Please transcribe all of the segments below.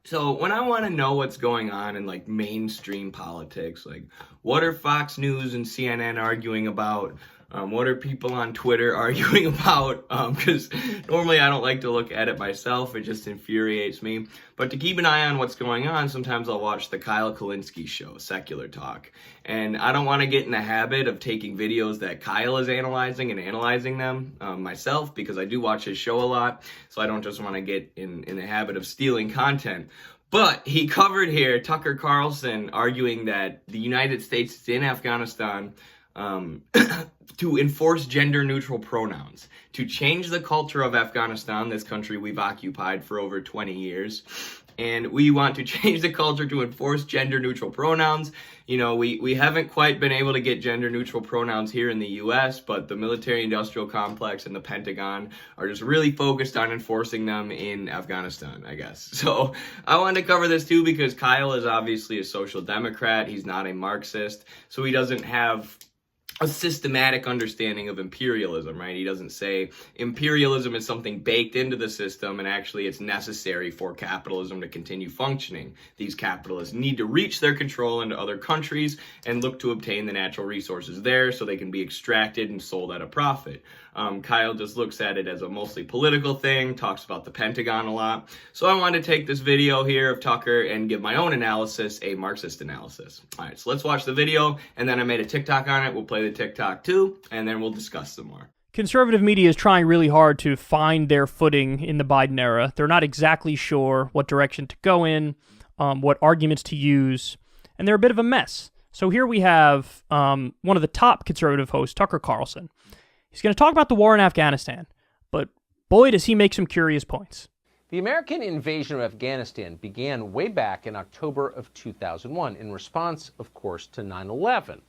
So when I want to know what's going on in like mainstream politics, like what are Fox News and CNN arguing about? What are people on Twitter arguing about? Because normally I don't like to look at it myself. It just infuriates me. But to keep an eye on what's going on, sometimes I'll watch the Kyle Kulinski show, Secular Talk. And I don't want to get in the habit of taking videos that Kyle is analyzing and analyzing them myself, because I do watch his show a lot. So I don't just want to get in the habit of stealing content. But he covered here Tucker Carlson arguing that the United States is in Afghanistan to enforce gender-neutral pronouns, to change the culture of Afghanistan, this country we've occupied for over 20 years. And we want to change the culture to enforce gender-neutral pronouns. You know, we haven't quite been able to get gender-neutral pronouns here in the U.S., but the military-industrial complex and the Pentagon are just really focused on enforcing them in Afghanistan, I guess. So I wanted to cover this too because Kyle is obviously a social democrat. He's not a Marxist, so he doesn't have a systematic understanding of imperialism, right? He doesn't say imperialism is something baked into the system and actually it's necessary for capitalism to continue functioning. These capitalists need to reach their control into other countries and look to obtain the natural resources there so they can be extracted and sold at a profit. Kyle just looks at it as a mostly political thing, talks about the Pentagon a lot. So I wanted to take this video here of Tucker and give my own analysis, a Marxist analysis. All right, so let's watch the video, and then I made a TikTok on it. We'll play the TikTok too, and then we'll discuss some more. Conservative media is trying really hard to find their footing in the Biden era. They're not exactly sure what direction to go in, what arguments to use, and they're a bit of a mess. So here we have one of the top conservative hosts, Tucker Carlson. He's going to talk about the war in Afghanistan, but boy, does he make some curious points. The American invasion of Afghanistan began way back in October of 2001 in response, of course, to 9/11.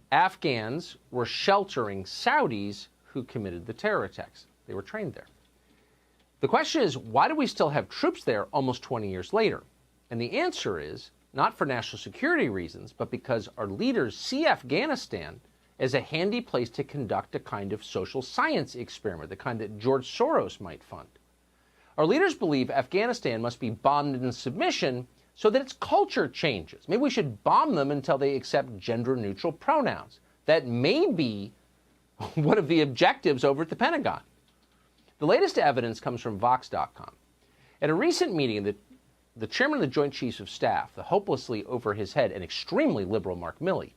Afghans were sheltering Saudis who committed the terror attacks. They were trained there. The question is, why do we still have troops there almost 20 years later? And the answer is, not for national security reasons, but because our leaders see Afghanistan as a handy place to conduct a kind of social science experiment, the kind that George Soros might fund. Our leaders believe Afghanistan must be bombed into submission so that its culture changes. Maybe we should bomb them until they accept gender-neutral pronouns. That may be one of the objectives over at the Pentagon. The latest evidence comes from Vox.com. At a recent meeting, the chairman of the Joint Chiefs of Staff, the hopelessly over his head and extremely liberal Mark Milley,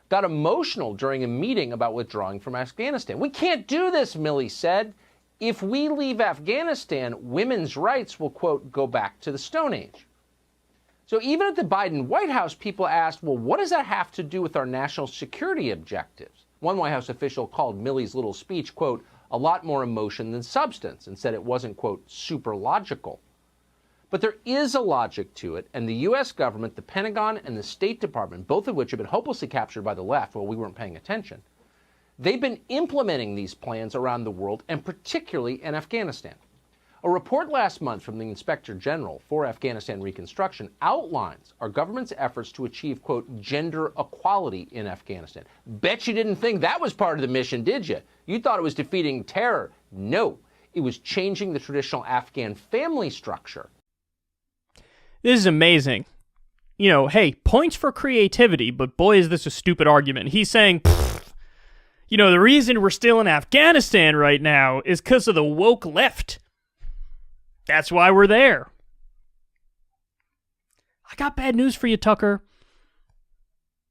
got emotional during a meeting about withdrawing from Afghanistan. We can't do this, Milley said. If we leave Afghanistan, women's rights will, quote, go back to the Stone Age. So even at the Biden White House, people asked, well, what does that have to do with our national security objectives? One White House official called Milley's little speech, quote, a lot more emotion than substance, and said it wasn't, quote, super logical. But there is a logic to it, and the U.S. government, the Pentagon, and the State Department, both of which have been hopelessly captured by the left while we weren't paying attention, they've been implementing these plans around the world, and particularly in Afghanistan. A report last month from the Inspector General for Afghanistan Reconstruction outlines our government's efforts to achieve, quote, gender equality in Afghanistan. Bet you didn't think that was part of the mission, did you? You thought it was defeating terror. No, it was changing the traditional Afghan family structure. This is amazing. You know, hey, points for creativity, but boy, is this a stupid argument. He's saying, you know, the reason we're still in Afghanistan right now is because of the woke left. That's why we're there. I got bad news for you, Tucker.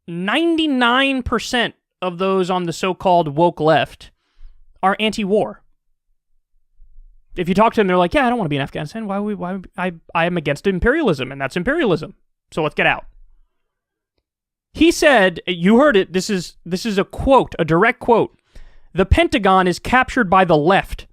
99% of those on the so-called woke left are anti-war. If you talk to them, they're like, yeah, I don't want to be in Afghanistan. I am against imperialism, and that's imperialism. So let's get out. He said, you heard it, this is a quote, a direct quote. The Pentagon is captured by the left.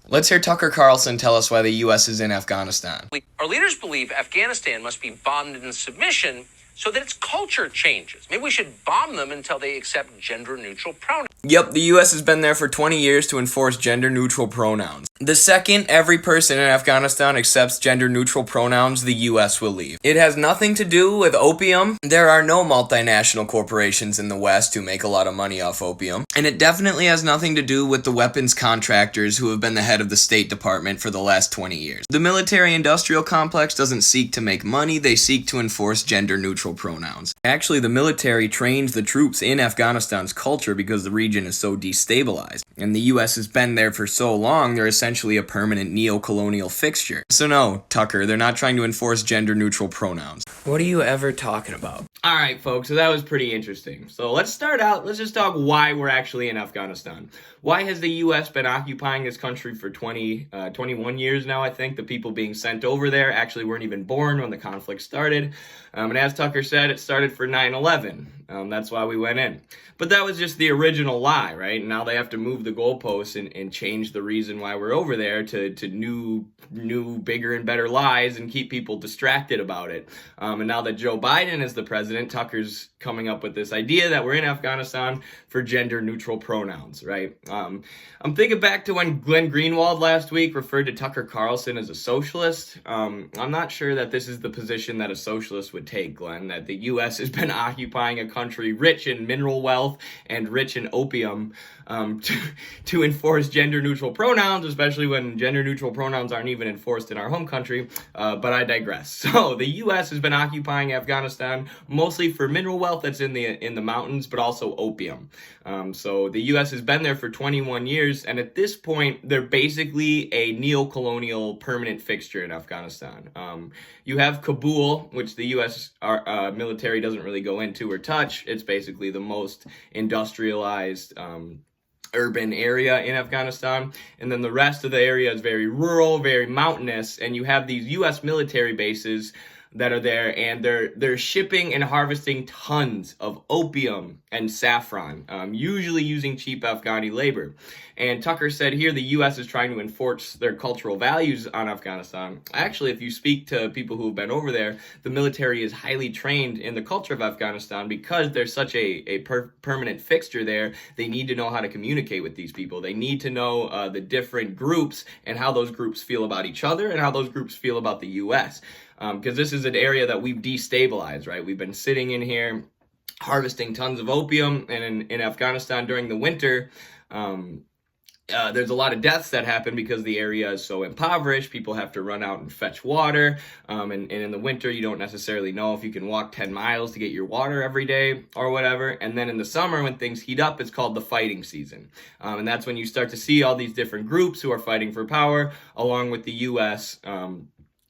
Let's hear Tucker Carlson tell us why the U.S. is in Afghanistan. Our leaders believe Afghanistan must be bombed into submission so that its culture changes. Maybe we should bomb them until they accept gender-neutral pronouns. Yep, the US has been there for 20 years to enforce gender-neutral pronouns. The second every person in Afghanistan accepts gender-neutral pronouns, the US will leave. It has nothing to do with opium. There are no multinational corporations in the West who make a lot of money off opium. And it definitely has nothing to do with the weapons contractors who have been the head of the State Department for the last 20 years. The military-industrial complex doesn't seek to make money, they seek to enforce gender-neutral pronouns. Actually, the military trains the troops in Afghanistan's culture because the region is so destabilized. And the US has been there for so long, they're essentially a permanent neo-colonial fixture. So no, Tucker, they're not trying to enforce gender-neutral pronouns. What are you ever talking about? Alright, folks, so that was pretty interesting. So let's just talk why we're actually in Afghanistan. Why has the US been occupying this country for 21 years now, I think? The people being sent over there actually weren't even born when the conflict started. And as Tucker said, it started for 9/11. That's why we went in. But that was just the original lie, right? Now they have to move the goalposts and change the reason why we're over there to new, bigger and better lies and keep people distracted about it. And now that Joe Biden is the president, Tucker's coming up with this idea that we're in Afghanistan for gender-neutral pronouns, right? I'm thinking back to when Glenn Greenwald last week referred to Tucker Carlson as a socialist. I'm not sure that this is the position that a socialist would take, Glenn, that the U.S. has been occupying a country rich in mineral wealth and rich in opium to enforce gender-neutral pronouns, especially when gender-neutral pronouns aren't even enforced in our home country, but I digress. So the U.S. has been occupying Afghanistan mostly for mineral wealth that's in the mountains, but also opium. So the U.S. has been there for 21 years, and at this point, they're basically a neo-colonial permanent fixture in Afghanistan. You have Kabul, which the U.S. Military doesn't really go into or touch. It's basically the most industrialized urban area in Afghanistan, and then the rest of the area is very rural, very mountainous, and you have these U.S. military bases that are there, and they're shipping and harvesting tons of opium and saffron, usually using cheap Afghani labor. And Tucker said here the U.S. is trying to enforce their cultural values on Afghanistan. Actually, if you speak to people who have been over there, the military is highly trained in the culture of Afghanistan because they're such a permanent fixture there. They need to know how to communicate with these people. They need to know the different groups and how those groups feel about each other and how those groups feel about the U.S. Because this is an area that we've destabilized, right? We've been sitting in here harvesting tons of opium, and in Afghanistan during the winter, there's a lot of deaths that happen because the area is so impoverished. People have to run out and fetch water, and in the winter, you don't necessarily know if you can walk 10 miles to get your water every day or whatever. And then in the summer, when things heat up, it's called the fighting season. And that's when you start to see all these different groups who are fighting for power, along with the U.S.,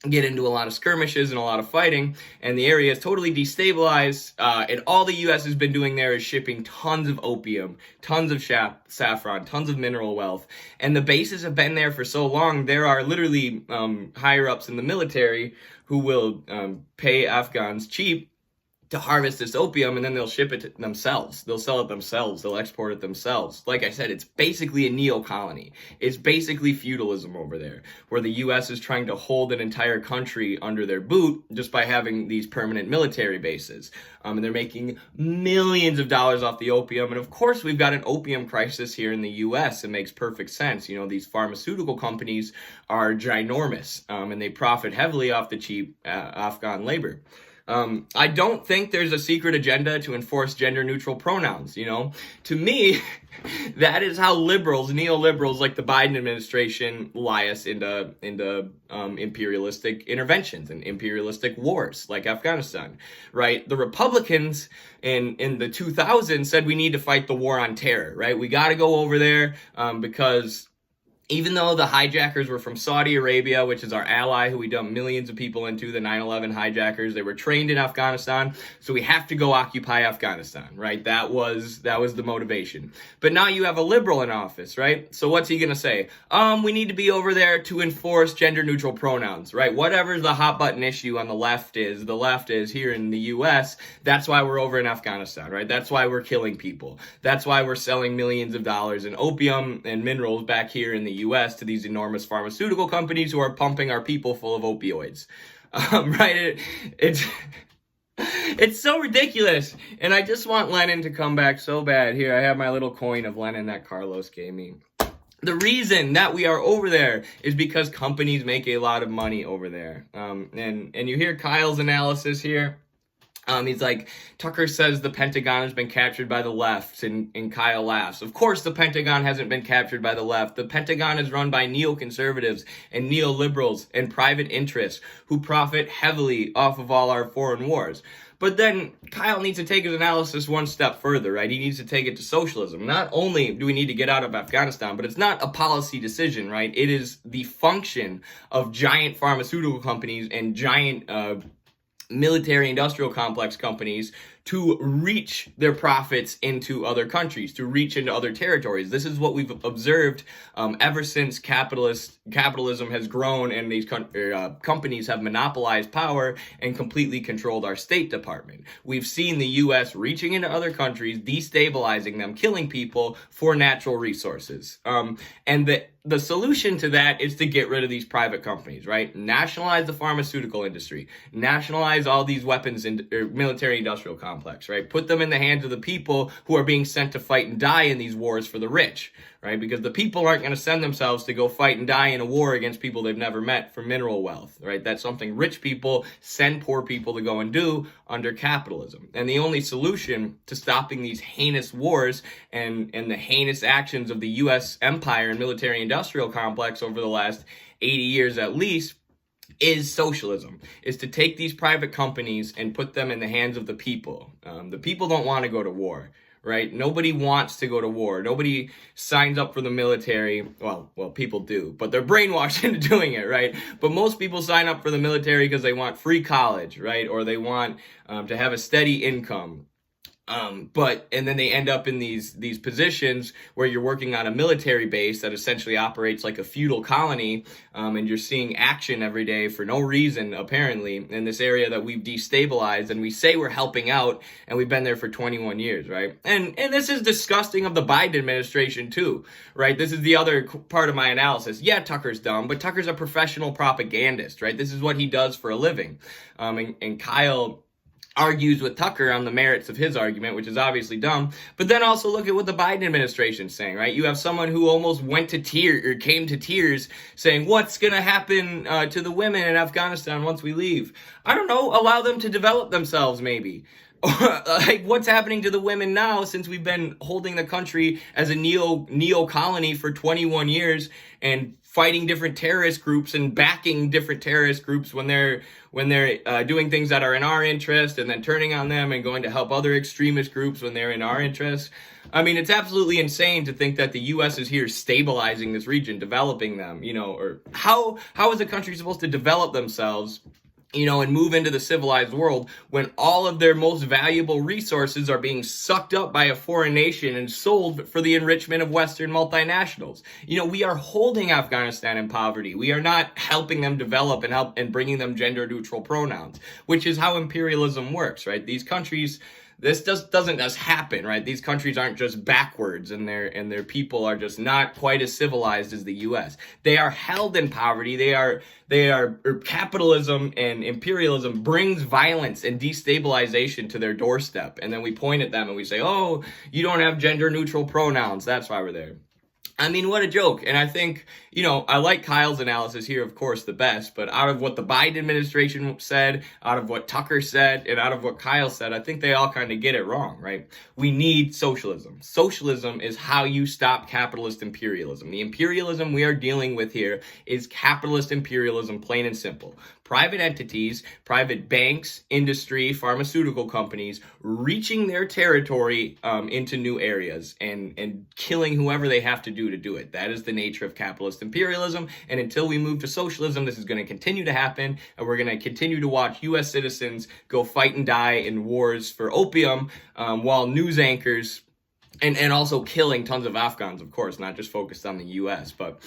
get into a lot of skirmishes and a lot of fighting, and the area is totally destabilized, and all the U.S. has been doing there is shipping tons of opium, tons of saffron, tons of mineral wealth, and the bases have been there for so long, there are literally higher-ups in the military who will pay Afghans cheap to harvest this opium, and then they'll ship it themselves. They'll sell it themselves. They'll export it themselves. Like I said, it's basically a neo-colony. It's basically feudalism over there, where the U.S. is trying to hold an entire country under their boot just by having these permanent military bases. And they're making millions of dollars off the opium. And of course, we've got an opium crisis here in the U.S. It makes perfect sense. You know, these pharmaceutical companies are ginormous, and they profit heavily off the cheap Afghan labor. I don't think there's a secret agenda to enforce gender-neutral pronouns, you know. To me, that is how liberals, neoliberals like the Biden administration lie us into imperialistic interventions and imperialistic wars like Afghanistan, right? The Republicans in the 2000s said we need to fight the war on terror, right? We got to go over there because even though the hijackers were from Saudi Arabia, which is our ally who we dumped millions of people into, the 9/11 hijackers, they were trained in Afghanistan, so we have to go occupy Afghanistan, right? That was the motivation. But now you have a liberal in office, right? So what's he going to say? We need to be over there to enforce gender-neutral pronouns, right? Whatever the hot button issue on the left is here in the U.S., that's why we're over in Afghanistan, right? That's why we're killing people. That's wwhy we're selling millions of dollars in opium and minerals back here in the U.S. to these enormous pharmaceutical companies who are pumping our people full of opioids, right? It's so ridiculous. And I just want Lenin to come back so bad. Here, I have my little coin of Lenin that Carlos gave me. The reason that we are over there is because companies make a lot of money over there. And you hear Kyle's analysis here. He's like, Tucker says the Pentagon has been captured by the left, and Kyle laughs. Of course the Pentagon hasn't been captured by the left. The Pentagon is run by neoconservatives and neoliberals and private interests who profit heavily off of all our foreign wars. But then Kyle needs to take his analysis one step further, right? He needs to take it to socialism. Not only do we need to get out of Afghanistan, but it's not a policy decision, right? It is the function of giant pharmaceutical companies and giant military industrial complex companies to reach their profits into other countries, to reach into other territories. This is what we've observed ever since capitalism has grown and these companies have monopolized power and completely controlled our State Department. We've seen the U.S. reaching into other countries, destabilizing them, killing people for natural resources. And the solution to that is to get rid of these private companies, right? Nationalize the pharmaceutical industry, nationalize all these weapons and military industrial complex, right? Put them in the hands of the people who are being sent to fight and die in these wars for the rich, right? Because the people aren't going to send themselves to go fight and die in a war against people they've never met for mineral wealth, right? That's something rich people send poor people to go and do under capitalism. And the only solution to stopping these heinous wars and the heinous actions of the U.S. empire and military industrial complex over the last 80 years at least is socialism, is to take these private companies and put them in the hands of the people. The people don't want to go to war, right? Nobody wants to go to war. Nobody signs up for the military. Well, people do, but they're brainwashed into doing it, right? But most people sign up for the military because they want free college, right? Or they want to have a steady income. And then they end up in these positions where you're working on a military base that essentially operates like a feudal colony, and you're seeing action every day for no reason, apparently, in this area that we've destabilized, and we say we're helping out, and we've been there for 21 years, right? And this is disgusting of the Biden administration too, right? This is the other part of my analysis. Yeah, Tucker's dumb, but Tucker's a professional propagandist, right? This is what he does for a living. And Kyle argues with Tucker on the merits of his argument, which is obviously dumb. But then also look at what the Biden administration is saying, right? You have someone who almost went to tears or came to tears saying, what's going to happen to the women in Afghanistan once we leave? I don't know. Allow them to develop themselves, maybe. Like, what's happening to the women now since we've been holding the country as a neo colony for 21 years and fighting different terrorist groups and backing different terrorist groups when they're doing things that are in our interest, and then turning on them and going to help other extremist groups when they're in our interest. I mean, it's absolutely insane to think that the U.S. is here stabilizing this region, developing them, or how is a country supposed to develop themselves, and move into the civilized world when all of their most valuable resources are being sucked up by a foreign nation and sold for the enrichment of Western multinationals. We are holding Afghanistan in poverty. We are not helping them develop and bringing them gender neutral pronouns, which is how imperialism works, right? These countries, this doesn't just happen, right? These countries aren't just backwards, and their people are just not quite as civilized as the U.S. They are held in poverty. Capitalism and imperialism brings violence and destabilization to their doorstep, and then we point at them and we say, "Oh, you don't have gender neutral pronouns. That's why we're there." I mean, what a joke. And I think, I like Kyle's analysis here, of course, the best, but out of what the Biden administration said, out of what Tucker said, and out of what Kyle said, I think they all kind of get it wrong, right? We need socialism. Socialism is how you stop capitalist imperialism. The imperialism we are dealing with here is capitalist imperialism, plain and simple. Private entities, private banks, industry, pharmaceutical companies reaching their territory into new areas and killing whoever they have to do it. That is the nature of capitalist imperialism. And until we move to socialism, this is going to continue to happen. And we're going to continue to watch U.S. citizens go fight and die in wars for opium while news anchors And also killing tons of Afghans, of course, not just focused on the U.S. But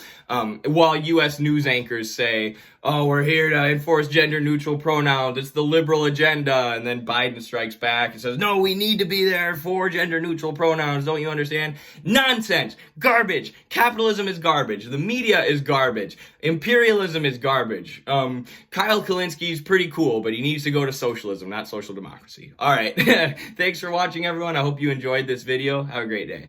while U.S. news anchors say, oh, we're here to enforce gender-neutral pronouns, it's the liberal agenda, and then Biden strikes back and says, no, we need to be there for gender-neutral pronouns, don't you understand? Nonsense! Garbage! Capitalism is garbage. The media is garbage. Imperialism is garbage. Kyle Kalinski's pretty cool, but he needs to go to socialism, not social democracy. All right. Thanks for watching, everyone. I hope you enjoyed this video. Have a great day.